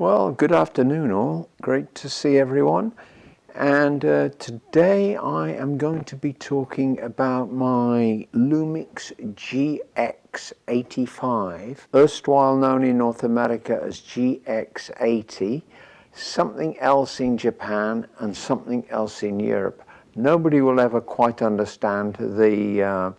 Well, good afternoon all. Great to see everyone. And today I am going to be talking about my Lumix GX85, erstwhile known in North America as GX80, something else in Japan and something else in Europe. Nobody will ever quite understand the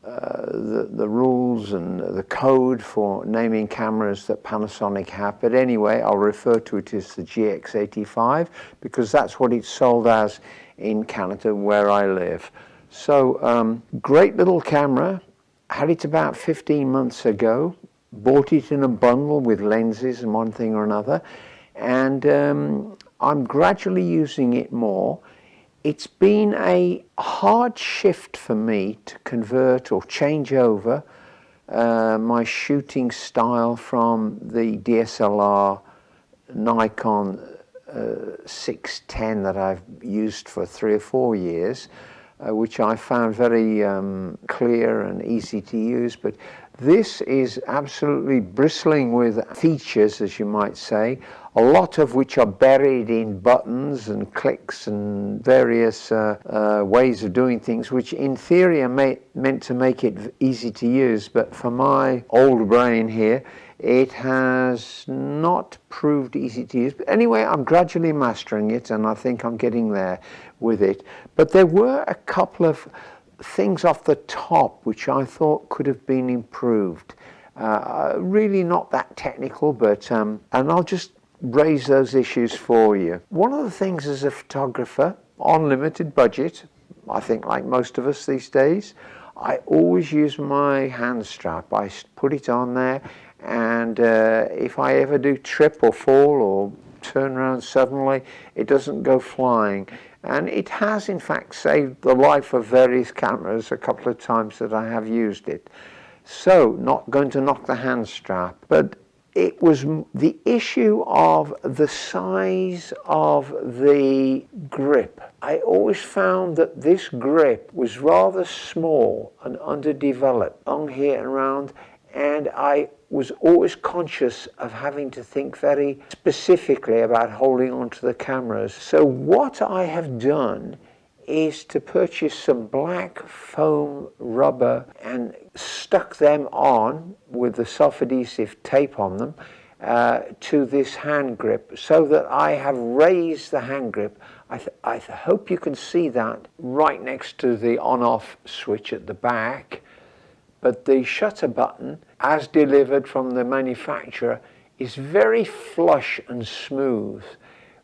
rules and the code for naming cameras that Panasonic have, but anyway, I'll refer to it as the GX85 because that's what it's sold as in Canada where I live. So great little camera. Had it about 15 months ago, bought it in a bundle with lenses and one thing or another, and I'm gradually using it more. It's been a hard shift for me to convert or change over my shooting style from the DSLR Nikon 610 that I've used for 3 or 4 years, which I found very clear and easy to use. But this is absolutely bristling with features, as you might say, a lot of which are buried in buttons and clicks and various ways of doing things, which in theory are meant to make it easy to use. But for my old brain here, it has not proved easy to use. But anyway, I'm gradually mastering it, and I think I'm getting there with it. But there were a couple of things off the top which I thought could have been improved. Really not that technical, but and I'll just raise those issues for you. One of the things as a photographer on limited budget, I think like most of us these days, I always use my hand strap. I put it on there, and if I ever do trip or fall or turn around suddenly, it doesn't go flying. And it has in fact saved the life of various cameras a couple of times that I have used it. So not going to knock the hand strap, but it was the issue of the size of the grip. I always found that this grip was rather small and underdeveloped on here and around, and I was always conscious of having to think very specifically about holding onto the cameras. So what I have done is to purchase some black foam rubber and stuck them on with the self-adhesive tape on them to this hand grip, so that I have raised the hand grip. I hope you can see that right next to the on-off switch at the back. But the shutter button, as delivered from the manufacturer, is very flush and smooth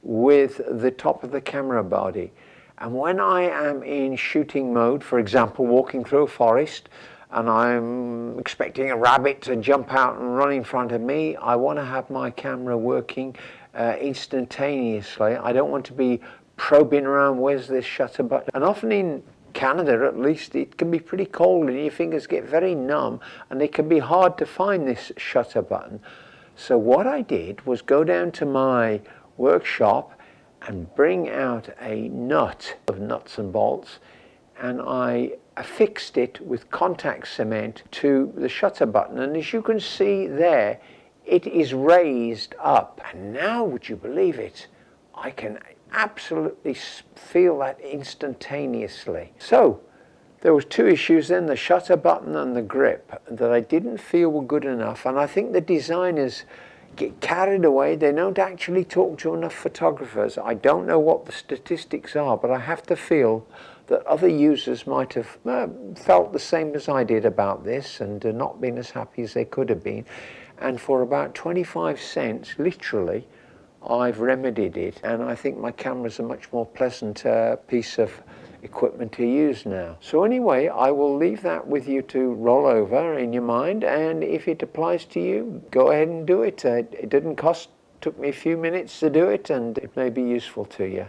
with the top of the camera body. And when I am in shooting mode, for example, walking through a forest, and I'm expecting a rabbit to jump out and run in front of me, I want to have my camera working instantaneously. I don't want to be probing around, where's this shutter button? And often in Canada, at least, it can be pretty cold and your fingers get very numb, and it can be hard to find this shutter button. So what I did was go down to my workshop and bring out a nut of nuts and bolts, and I affixed it with contact cement to the shutter button, and as you can see there, it is raised up. And now, would you believe it, I can absolutely feel that instantaneously. So there was 2 issues then, the shutter button and the grip, that I didn't feel were good enough. And I think the designers get carried away. They don't actually talk to enough photographers. I don't know what the statistics are, but I have to feel that other users might have felt the same as I did about this and not been as happy as they could have been. And for about 25 cents, literally, I've remedied it, and I think my camera's a much more pleasant piece of equipment to use now. So anyway, I will leave that with you to roll over in your mind, and if it applies to you, go ahead and do it. It didn't cost, took me a few minutes to do it, and it may be useful to you.